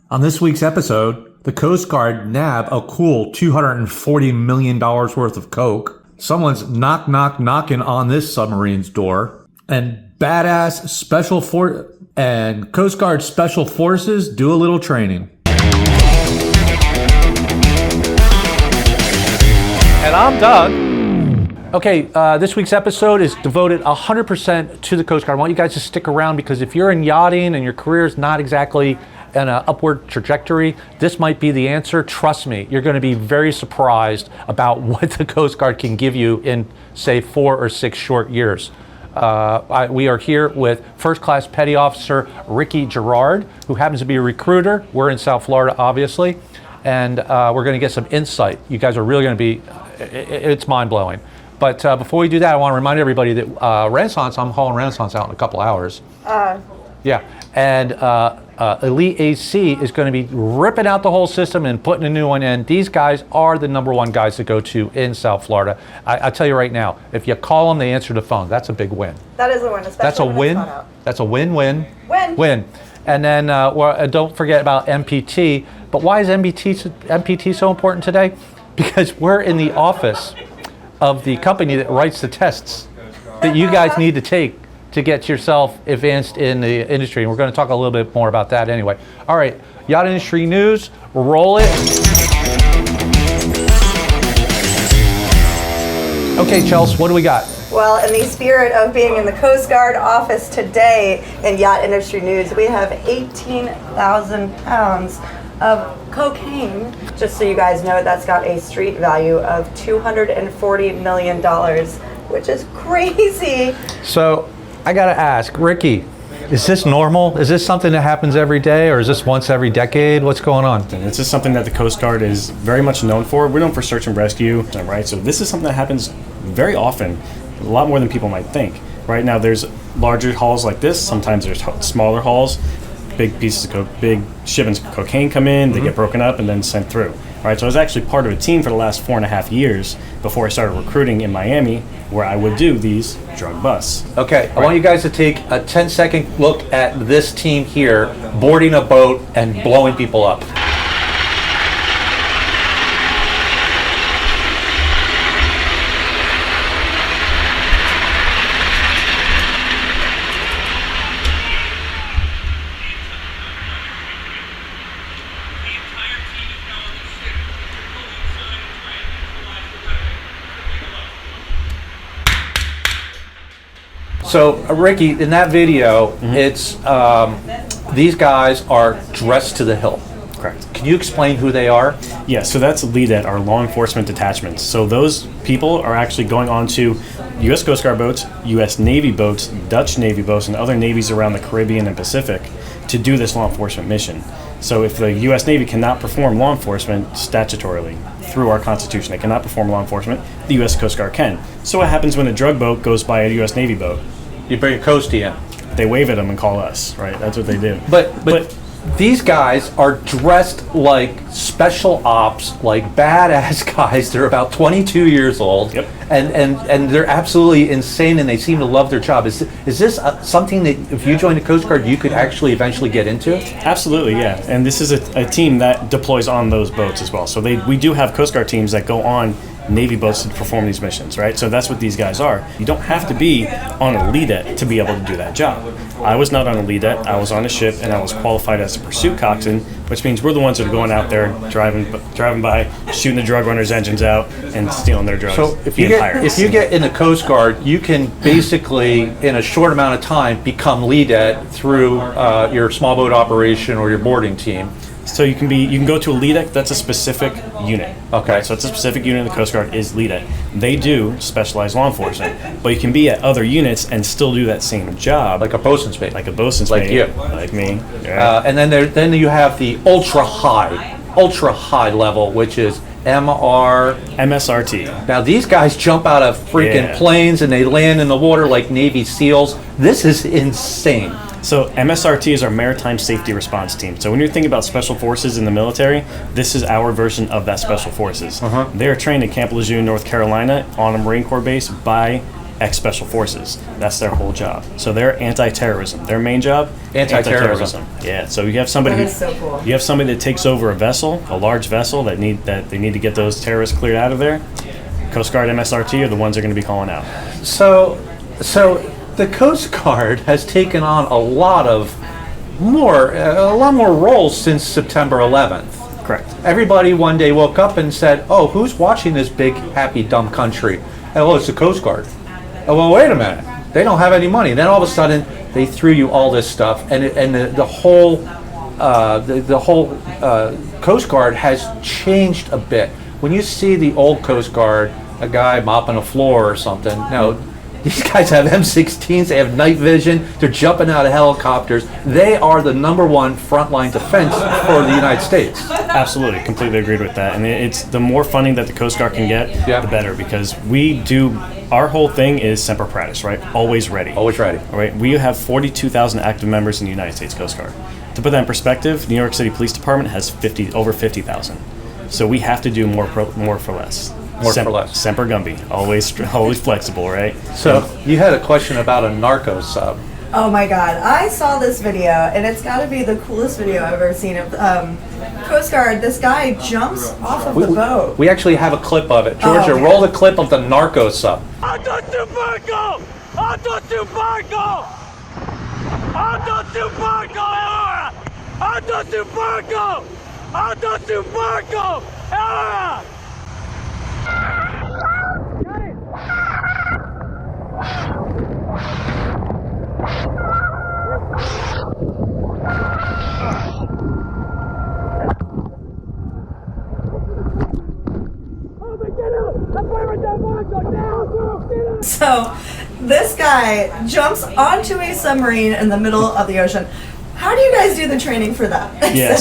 On this week's episode, the Coast Guard nab a cool $240 million worth of coke. Someone's knocking on this submarine's door. And and Coast Guard Special Forces do a little training. And I'm Doug. Okay, this week's episode is devoted 100% to the Coast Guard. I want you guys to stick around because if you're in yachting and your career is not exactly an upward trajectory, this might be the answer. Trust me, you're going to be very surprised about what the Coast Guard can give you in, say, 4 or 6 short years. We are here with First Class Petty Officer Ricky Gerard, who happens to be a recruiter. We're in South Florida, obviously, and we're going to get some insight. You guys are really going to be, it's mind-blowing. But before we do that, I want to remind everybody that Renaissance, I'm hauling Renaissance out in a couple hours. Yeah, and Elite AC is going to be ripping out the whole system and putting a new one in. These guys are the number one guys to go to in South Florida. I tell you right now, if you call them, they answer the phone. That's a big win. That is a win, especially that's a when win. It's not out. That's a win-win. Win. And then don't forget about MPT. But why is MPT so important today? Because we're in the office of the company that writes the tests that you guys need to take to get yourself advanced in the industry. And we're going to talk a little bit more about that anyway. All right, yacht industry news, roll it. Okay, Chelsea, what do we got? Well, in the spirit of being in the Coast Guard office today in yacht industry news, we have 18,000 pounds of cocaine. Just so you guys know, that's got a street value of $240 million, which is crazy. So I gotta ask, Ricky, is this normal? Is this something that happens every day, or is this once every decade? What's going on? It's just something that the Coast Guard is very much known for. We're known for search and rescue, right? So this is something that happens very often, a lot more than people might think. Right now there's larger hauls like this, sometimes there's smaller hauls. Big pieces of big shipments of cocaine come in, they get broken up and then sent through. All right, so I was actually part of a team for the last 4.5 years before I started recruiting in Miami, where I would do these drug busts. Okay, I want you guys to take a 10-second look at this team here boarding a boat and blowing people up. So, Ricky, in that video, it's these guys are dressed to the hilt. Correct. Can you explain who they are? Yeah, so that's LEDET, our law enforcement detachments. So those people are actually going on to U.S. Coast Guard boats, U.S. Navy boats, Dutch Navy boats, and other navies around the Caribbean and Pacific to do this law enforcement mission. So if the U.S. Navy cannot perform law enforcement statutorily through our Constitution, they cannot perform law enforcement, the U.S. Coast Guard can. So what happens when a drug boat goes by a U.S. Navy boat? You bring a coastie in. They wave at them and call us, right? That's what they do. But these guys are dressed like special ops, like badass guys. They're about 22 years old, Yep. and they're absolutely insane, and they seem to love their job. Is this something that if you join the Coast Guard, you could actually eventually get into? Absolutely, yeah. And this is a team that deploys on those boats as well. So we do have Coast Guard teams that go on Navy boats to perform these missions, right? So that's what these guys are. You don't have to be on a LEDET to be able to do that job. I was not on a LEDET. I was on a ship, and I was qualified as a pursuit coxswain, which means we're the ones that are going out there, driving by, shooting the drug runners' engines out, and stealing their drugs. So if you get in the Coast Guard, you can basically, in a short amount of time, become LEDET through your small boat operation or your boarding team. So you can go to a LEDET. That's a specific unit. Okay. Right? So it's a specific unit in the Coast Guard is LEDET. They do specialized law enforcement, but you can be at other units and still do that same job. Like a bosun's mate. Like a bosun's Like mate. you. Like me. Yeah. And then you have the ultra high level, which is MSRT. Now these guys jump out of freaking planes and they land in the water like Navy SEALs. This is insane. So MSRT is our Maritime Safety Response Team. So when you're thinking about special forces in the military, this is our version of that special forces. They are trained in Camp Lejeune, North Carolina, on a Marine Corps base by ex-special forces. That's their whole job. So they're anti-terrorism. Their main job, Anti-terrorism. Yeah. So you have somebody That is so cool. you have somebody that takes over a vessel, a large vessel that they need to get those terrorists cleared out of there. Coast Guard, MSRT are the ones they're going to be calling out. So the Coast Guard has taken on a lot more roles since September 11th. Correct. Everybody one day woke up and said, "Oh, who's watching this big, happy, dumb country?" Oh, it's the Coast Guard. Oh, well, wait a minute. They don't have any money. Then all of a sudden, they threw you all this stuff, and the whole Coast Guard has changed a bit. When you see the old Coast Guard, a guy mopping a floor or something, no. These guys have M16s, they have night vision, they're jumping out of helicopters. They are the #1 frontline defense for the United States. Absolutely, completely agreed with that. And it's the more funding that the Coast Guard can get, the better, because our whole thing is Semper Paratus, right? Always ready. Always ready. All right, we have 42,000 active members in the United States Coast Guard. To put that in perspective, New York City Police Department has over 50,000. So we have to do more for less. More for less. Semper Gumby, always flexible, right? So you had a question about a narco sub. Oh my God, I saw this video and it's got to be the coolest video I've ever seen of Coast Guard. This guy jumps off of the boat. We actually have a clip of it. Georgia, okay. roll the clip of the narco sub. So this guy jumps onto a submarine in the middle of the ocean. How do you guys do the training for that? Yeah,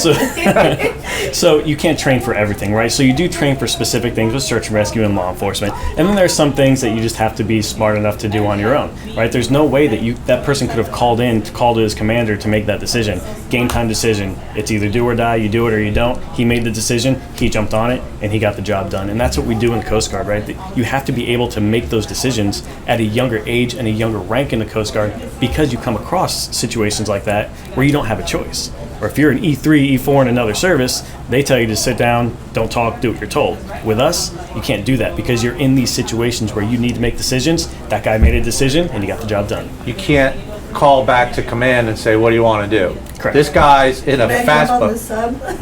so you can't train for everything, right? So you do train for specific things with search and rescue and law enforcement, and then there's some things that you just have to be smart enough to do on your own, right? There's no way that person could have called to his commander to make that decision. Game time decision. It's either do or die. You do it or you don't. He made the decision. He jumped on it, and he got the job done. And that's what we do in the Coast Guard, right? You have to be able to make those decisions at a younger age and a younger rank in the Coast Guard, because you come across situations like that where you don't have a choice. Or if you're an E3, E4 in another service, they tell you to sit down, don't talk, do what you're told. With us, you can't do that, because you're in these situations where you need to make decisions. That guy made a decision and he got the job done. You can't call back to command and say, "What do you want to do?" Correct. This guy's in a fast boat.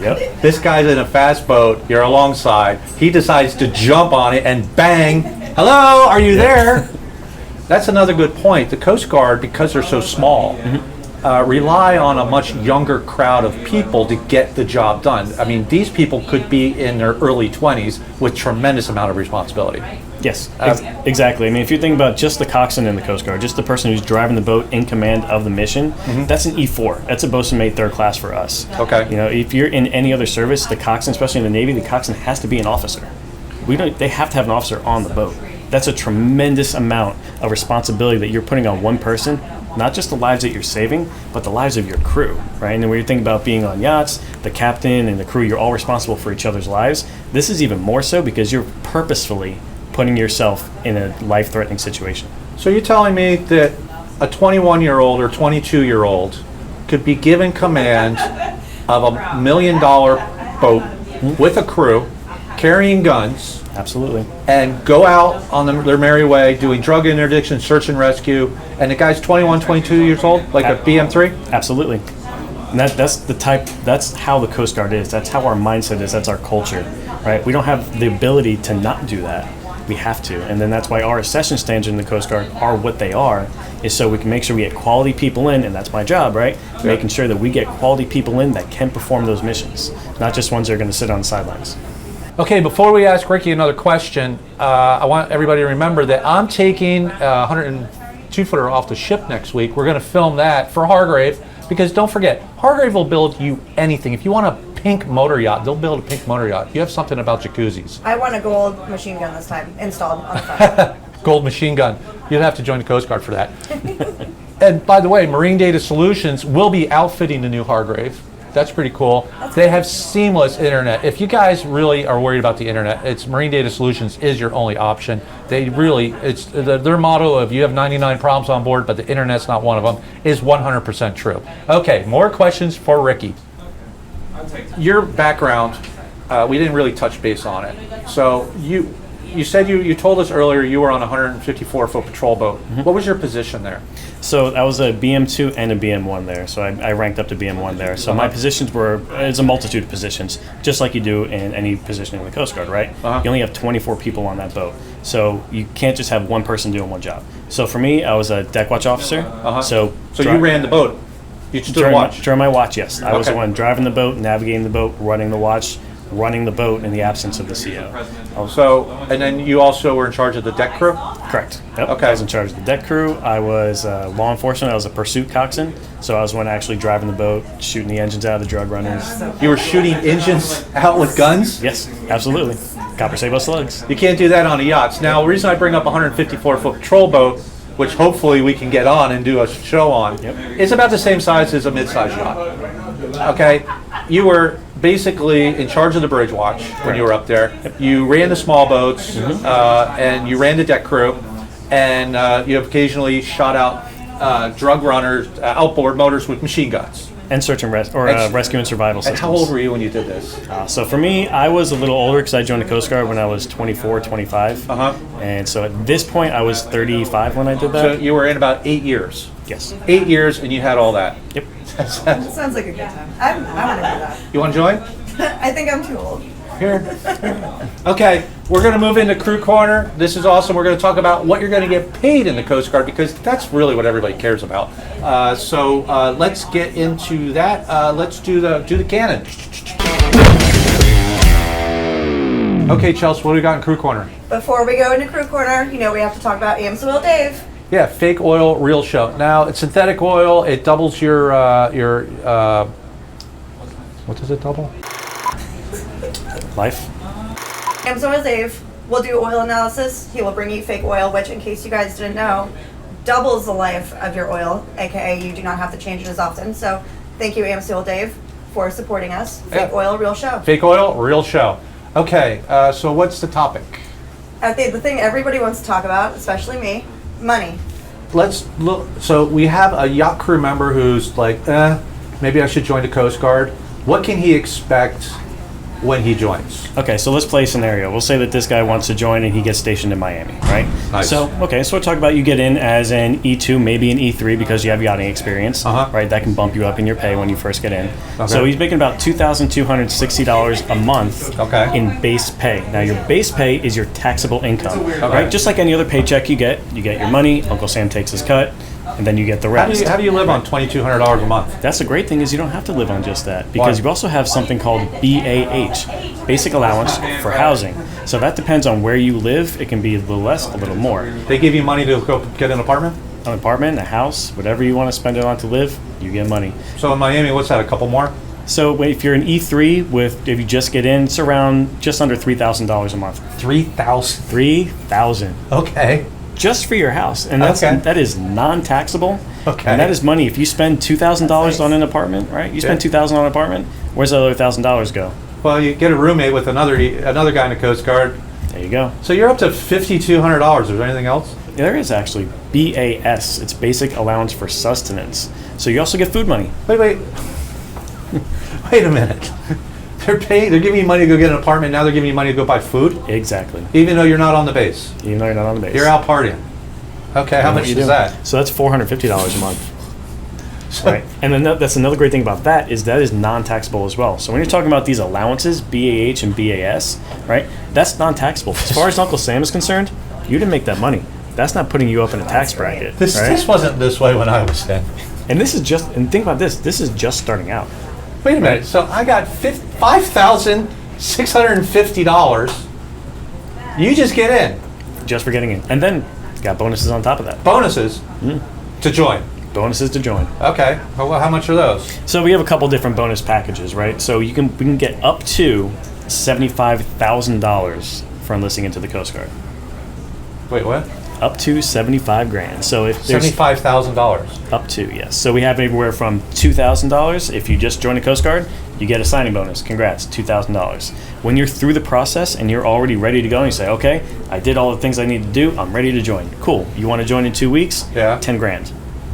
Yep. This guy's in a fast boat, you're alongside. He decides to jump on it and bang, "Hello, are you there?" That's another good point. The Coast Guard, because they're so small, rely on a much younger crowd of people to get the job done. I mean, these people could be in their early 20s with tremendous amount of responsibility. Yes, exactly. I mean, if you think about just the coxswain in the Coast Guard, just the person who's driving the boat in command of the mission, that's an E4. That's a bosun mate third class for us. Okay. You know, if you're in any other service, the coxswain, especially in the Navy, the coxswain has to be an officer. They have to have an officer on the boat. That's a tremendous amount of responsibility that you're putting on one person. Not just the lives that you're saving, but the lives of your crew, right? And then when you think about being on yachts, the captain and the crew, you're all responsible for each other's lives. This is even more so because you're purposefully putting yourself in a life-threatening situation. So you're telling me that a 21-year-old or 22-year-old could be given command of $1 million boat with a crew, carrying guns, Absolutely. and go out on their merry way doing drug interdiction, search and rescue, and the guy's 21, 22 years old, like a BM3? Absolutely. And that's how the Coast Guard is. That's how our mindset is. That's our culture, right? We don't have the ability to not do that. We have to. And then that's why our accession standards in the Coast Guard are what they are, is so we can make sure we get quality people in, and that's my job, right? Yeah. Making sure that we get quality people in that can perform those missions, not just ones that are going to sit on the sidelines. Okay, before we ask Ricky another question, I want everybody to remember that I'm taking a 102-footer off the ship next week. We're going to film that for Hargrave, because don't forget, Hargrave will build you anything. If you want a pink motor yacht, they'll build a pink motor yacht. You have something about jacuzzis. I want a gold machine gun this time installed on the front. Gold machine gun. You'd have to join the Coast Guard for that. And by the way, Marine Data Solutions will be outfitting the new Hargrave. That's pretty cool. They have seamless internet. If you guys really are worried about the internet, it's Marine Data Solutions is your only option. They really, it's their motto of you have 99 problems on board, but the internet's not one of them, is 100% true. Okay, more questions for Ricky. Your background, we didn't really touch base on it. So you said you told us earlier you were on a 154-foot patrol boat. What was your position there? So I was a BM2 and a BM1 there. So I ranked up to BM1 there. So my positions it's a multitude of positions, just like you do in any position in the Coast Guard, right? You only have 24 people on that boat. So you can't just have one person doing one job. So for me, I was a deck watch officer. So you ran the boat? You stood watch? During my watch, yes. I was the one driving the boat, navigating the boat, running the watch, running the boat in the absence of the CO. So, and then you also were in charge of the deck crew? Correct. Yep. Okay. I was in charge of the deck crew. I was law enforcement. I was a pursuit coxswain. So I was one actually driving the boat, shooting the engines out of the drug runners. You were shooting engines out with guns? Yes, absolutely. Copper save us slugs. You can't do that on a yacht. Now, the reason I bring up a 154-foot patrol boat, which hopefully we can get on and do a show on, it's about the same size as a mid-sized yacht. Okay? You were basically in charge of the bridge watch when you were up there. You ran the small boats, and you ran the deck crew, and you occasionally shot out drug runners, outboard motors with machine guns. And search and rescue and survival systems. And how old were you when you did this? So for me, I was a little older because I joined the Coast Guard when I was 24, 25. And so at this point, I was 35 when I did that. So you were in about 8 years. Yes. 8 years, and you had all that. Yep. Sounds like a good time. I want to do that. You want to join? I think I'm too old. Here. Okay, we're going to move into Crew Corner. This is awesome. We're going to talk about what you're going to get paid in the Coast Guard because that's really what everybody cares about. So let's get into that. Let's do the cannon. Okay, Chelsea, what do we got in Crew Corner? Before we go into Crew Corner, we have to talk about Amsoil Dave. Yeah, fake oil, real show. Now, it's synthetic oil. It doubles your what does it double? Life. Amsoil Dave will do oil analysis. He will bring you fake oil, which, in case you guys didn't know, doubles the life of your oil, aka you do not have to change it as often. So, thank you, Amsoil Dave, for supporting us. Fake oil, real show. Fake oil, real show. Okay, so what's the topic? I think the thing everybody wants to talk about, especially me, money. Let's look. So we have a yacht crew member who's like, maybe I should join the Coast Guard. What can he expect when he joins? Okay, so let's play a scenario. We'll say that this guy wants to join and he gets stationed in Miami, right? Nice. So we'll talk about you get in as an E2, maybe an E3 because you have yachting experience, right? That can bump you up in your pay when you first get in. Okay. So he's making about $2,260 a month in base pay. Now your base pay is your taxable income, right? Just like any other paycheck you get your money, Uncle Sam takes his cut, and then you get the rest. How do you live on $2,200 a month? That's the great thing is you don't have to live on just that because you also have something called BAH, Basic Allowance for Housing. So that depends on where you live. It can be a little less, a little more. They give you money to go get an apartment? An apartment, a house, whatever you want to spend it on to live, you get money. So in Miami, what's that, a couple more? So if you're an E3, if you just get in, it's around just under $3,000 a month. $3,000? $3,000. Okay. Just for your house, and that is non-taxable. Okay. And that is money. If you spend $2,000 on an apartment, right? You spend $2,000 on an apartment. Where's the other $1,000 go? Well, you get a roommate with another guy in the Coast Guard. There you go. So you're up to $5,200. Is there anything else? There is actually BAS. It's Basic Allowance for Sustenance. So you also get food money. Wait. Wait a minute. They're giving you money to go get an apartment. Now they're giving you money to go buy food. Exactly. Even though you're not on the base. Even though you're not on the base. You're out partying. Okay, how much is that? So that's $450 a month. Right. And then that's another great thing about that is non-taxable as well. So when you're talking about these allowances, BAH and BAS, right? That's non-taxable. As far as Uncle Sam is concerned, you didn't make that money. That's not putting you up in a tax bracket. This wasn't this way when I was in. And think about this. This is just starting out. Wait a minute. So I got $5,650. You just get in. Just for getting in. And then got bonuses on top of that. Bonuses to join. Bonuses to join. Okay. Well, how much are those? So we have a couple different bonus packages, right? So we can get up to $75,000 for enlisting into the Coast Guard. Wait, what? Up to 75 grand. So if there's $75,000. up to, yes. So we have anywhere from $2,000. If you just join the Coast Guard, you get a signing bonus. Congrats, $2,000. When you're through the process and you're already ready to go and you say, okay, I did all the things I need to do, I'm ready to join. Cool. You want to join in 2 weeks? Yeah. 10 grand.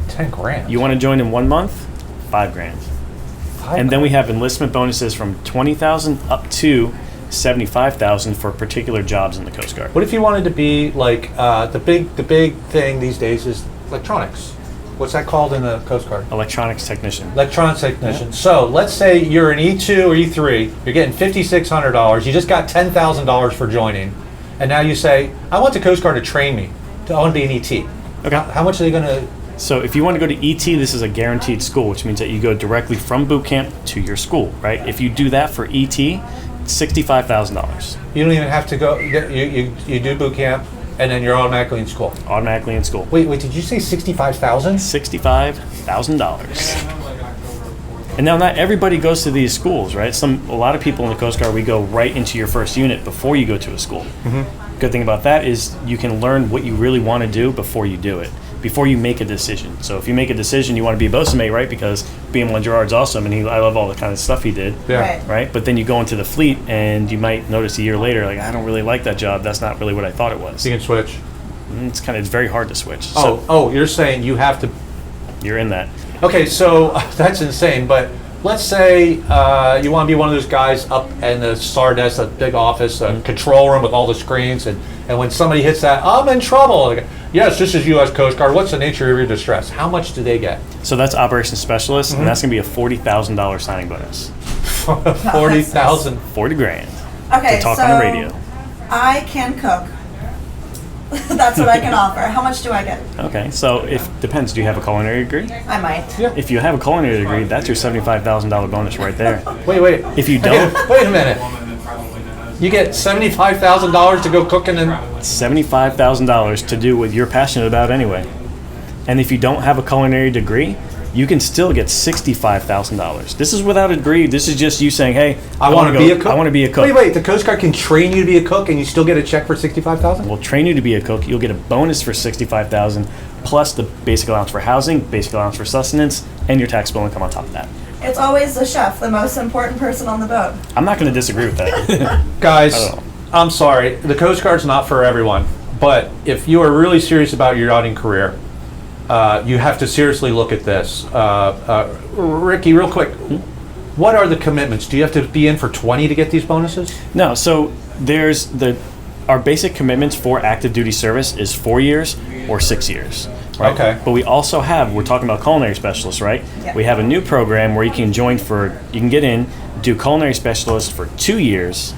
10 grand. You want to join in 1 month? 5 grand. And then we have enlistment bonuses from 20,000 up to 75,000 for particular jobs in the Coast Guard. What if you wanted to be like the big thing these days is electronics? What's that called in the Coast Guard? Electronics technician. Electronics technician. So let's say you're an E2 or E3. You're getting $5,600. You just got $10,000 for joining, and now you say, I want the Coast Guard to train me. I want to be an ET. Okay. How much are they going to? So if you want to go to ET, this is a guaranteed school, which means that you go directly from boot camp to your school, right? If you do that for ET, it's $65,000. You don't even have to go. You do boot camp, and then you're automatically in school. Automatically in school. Wait. Did you say 65,000? $65,000. And now not everybody goes to these schools, right? A lot of people in the Coast Guard, we go right into your first unit before you go to a school. Mm-hmm. Good thing about that is you can learn what you really want to do before you do it, before you make a decision. So if you make a decision, you want to be a bosun mate, right? Because BM1 Gerard's awesome, and I love all the kind of stuff he did. Yeah. Right? But then you go into the fleet, and you might notice a year later, like, I don't really like that job. That's not really what I thought it was. You can switch. It's very hard to switch. You're saying you have to. You're in that. Okay, so that's insane. But let's say you want to be one of those guys up in the SAR desk, a big office, a control room with all the screens, and when somebody hits that, I'm in trouble. Like, yes, this is U.S. Coast Guard. What's the nature of your distress? How much do they get? So that's operations specialist, and that's going to be a $40,000 signing bonus. 40,000. 40 grand. Okay, to talk so on the radio. I can cook. That's what I can offer. How much do I get? Okay, so depends. Do you have a culinary degree? I might. Yeah. If you have a culinary degree, that's your $75,000 bonus right there. Wait. If you don't, Wait a minute. You get $75,000 to go cooking and $75,000 to do what you're passionate about anyway. And if you don't have a culinary degree, you can still get $65,000. This is without a degree. This is just you saying, "Hey, I want to be a cook." I want to be a cook. Wait. The Coast Guard can train you to be a cook, and you still get a check for $65,000. We'll train you to be a cook. You'll get a bonus for $65,000 plus the basic allowance for housing, basic allowance for sustenance, and your taxable income on top of that. It's always the chef, the most important person on the boat. I'm not going to disagree with that. Guys, I'm sorry. The Coast Guard's not for everyone. But if you are really serious about your yachting career, you have to seriously look at this. Ricky, real quick, what are the commitments? Do you have to be in for 20 to get these bonuses? No, so there's our basic commitments for active duty service is 4 years or 6 years. Right? Okay. But we also we're talking about culinary specialists, right? Yeah. We have a new program where you can you can get in, do culinary specialist for 2 years,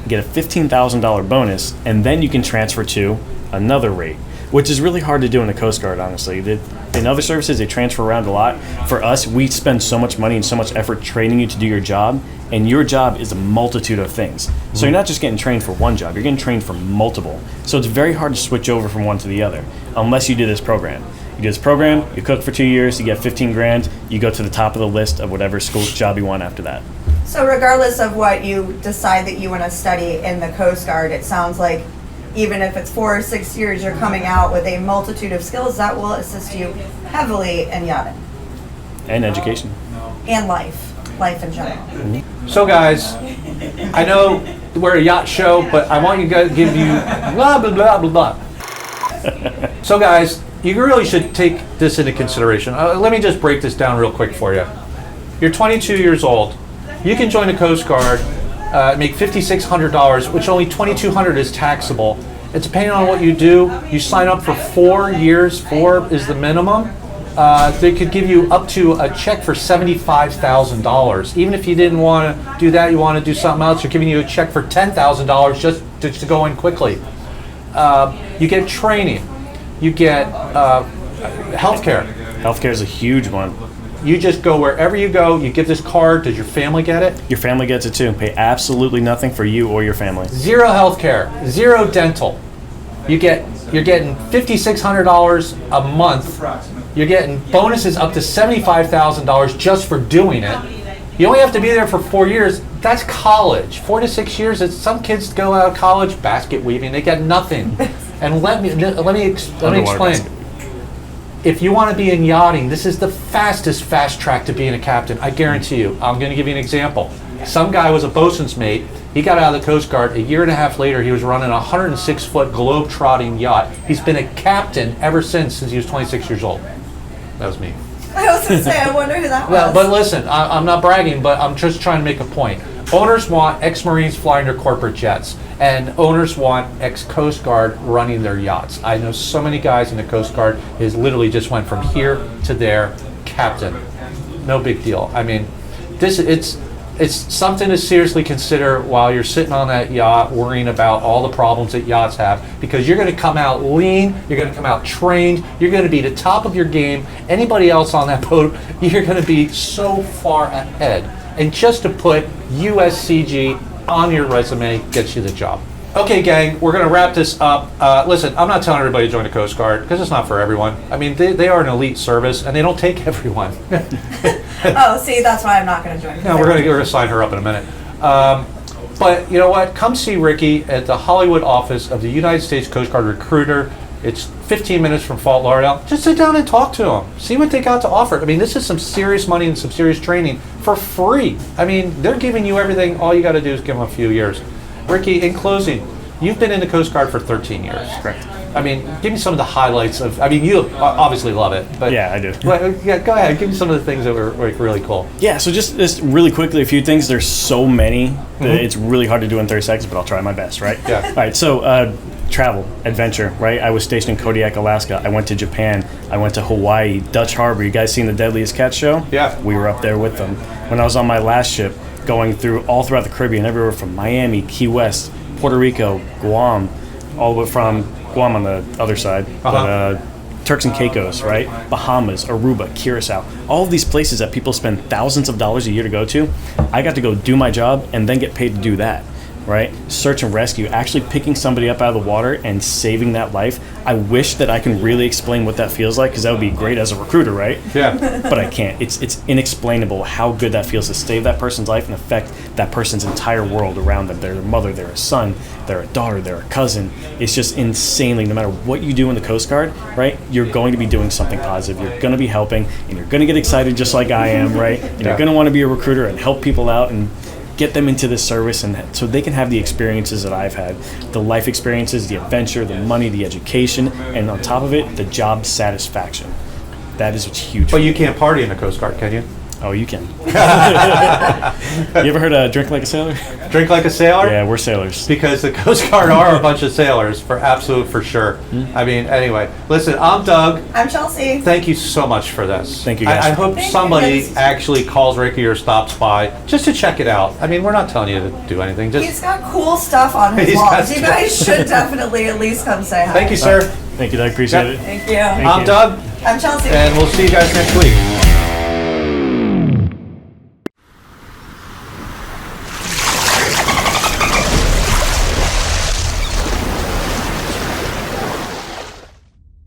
get a $15,000 bonus, and then you can transfer to another rate, which is really hard to do in the Coast Guard, honestly. In other services, they transfer around a lot. For us, we spend so much money and so much effort training you to do your job, and your job is a multitude of things. So you're not just getting trained for one job, you're getting trained for multiple. So it's very hard to switch over from one to the other, unless you do this program. You do this program, you cook for 2 years, you get 15 grand, you go to the top of the list of whatever school job you want after that. So regardless of what you decide that you want to study in the Coast Guard, it sounds like even if it's 4 or 6 years, you're coming out with a multitude of skills that will assist you heavily in yachting. And education. And life in general. So, guys, I know we're a yacht show, but I want you guys to give you blah, blah, blah, blah, blah. So, guys, you really should take this into consideration. Let me just break this down real quick for you. You're 22 years old. You can join the Coast Guard, make $5,600, which only $2,200 is taxable. It's depending on what you do. You sign up for 4 years. 4 is the minimum. They could give you up to a check for $75,000. Even if you didn't want to do that, you want to do something else, they're giving you a check for $10,000 just to go in quickly. You get training. You get healthcare. Healthcare is a huge one. You just go wherever you go. You give this card. Does your family get it? Your family gets it too. Pay absolutely nothing for you or your family. Zero healthcare. Zero dental. You're getting $5,600 a month. You're getting bonuses up to $75,000 just for doing it. You only have to be there for 4 years. That's college. 4 to 6 years. Some kids go out of college basket weaving. They get nothing. And let me Underwater explain. basket. If you want to be in yachting, this is the fast track to being a captain. I guarantee you. I'm going to give you an example. Some guy was a bosun's mate. He got out of the Coast Guard. A year and a half later, he was running a 106-foot globe-trotting yacht. He's been a captain ever since he was 26 years old. That was me. I was going to say, I wonder who that was. Well, but listen, I'm not bragging, but I'm just trying to make a point. Owners want ex-Marines flying their corporate jets, and owners want ex-Coast Guard running their yachts. I know so many guys in the Coast Guard is literally just went from here to there, captain. No big deal. I mean, it's something to seriously consider while you're sitting on that yacht worrying about all the problems that yachts have, because you're going to come out lean, you're going to come out trained, you're going to be the top of your game. Anybody else on that boat, you're going to be so far ahead. And just to put USCG on your resume gets you the job. Okay, gang, we're going to wrap this up. Listen, I'm not telling everybody to join the Coast Guard because it's not for everyone. I mean, they are an elite service, and they don't take everyone. Oh, see, that's why I'm not going to join. No, we're going to sign her up in a minute. But you know what? Come see Ricky at the Hollywood office of the United States Coast Guard Recruiter. It's 15 minutes from Fort Lauderdale. Just sit down and talk to them. See what they got to offer. I mean, this is some serious money and some serious training for free. I mean, they're giving you everything. All you got to do is give them a few years. Ricky, in closing, you've been in the Coast Guard for 13 years. Correct. I mean, give me some of the highlights of, I mean, you obviously love it. But Yeah, I do. But, yeah, go ahead. Give me some of the things that were like, really cool. Yeah, so just really quickly, a few things. There's so many that it's really hard to do in 30 seconds, but I'll try my best, right? Yeah. All right, so travel, adventure, right? I was stationed in Kodiak, Alaska. I went to Japan. I went to Hawaii, Dutch Harbor. You guys seen the Deadliest Catch show? Yeah. We were up there with them. When I was on my last ship, going through all throughout the Caribbean, everywhere from Miami, Key West, Puerto Rico, Guam, all the way from Guam on the other side, but Turks and Caicos, right? Bahamas, Aruba, Curacao, all of these places that people spend thousands of dollars a year to go to. I got to go do my job and then get paid to do that, right? Search and rescue, actually picking somebody up out of the water and saving that life. I wish that I can really explain what that feels like, because that would be great as a recruiter, right? Yeah. But I can't. It's inexplainable how good that feels to save that person's life and affect that person's entire world around them. They're their mother, they're a son, they're a daughter, they're a cousin. It's just insanely, no matter what you do in the Coast Guard, right, you're going to be doing something positive. You're going to be helping, and you're going to get excited just like I am, right? And you're going to want to be a recruiter and help people out and get them into this service, and so they can have the experiences that I've had, the life experiences, the adventure, the money, the education, and on top of it, the job satisfaction. That is what's huge. But you can't party in the Coast Guard, can you? Oh, you can. You ever heard of Drink Like a Sailor? Drink like a sailor? Yeah, we're sailors. Because the Coast Guard are a bunch of sailors, for sure. I mean, anyway, listen, I'm Doug. I'm Chelsea. Thank you so much for this. Thank you, guys. I hope Thank you, somebody guys. actually calls Ricky or stops by just to check it out. I mean, we're not telling you to do anything. Just He's got cool stuff on his He's got walls. You guys should definitely at least come say hi. thank you, sir. Thank you, Doug. Appreciate Yeah. it. Thank you. I'm you. Doug, I'm Chelsea. and we'll see you guys next week.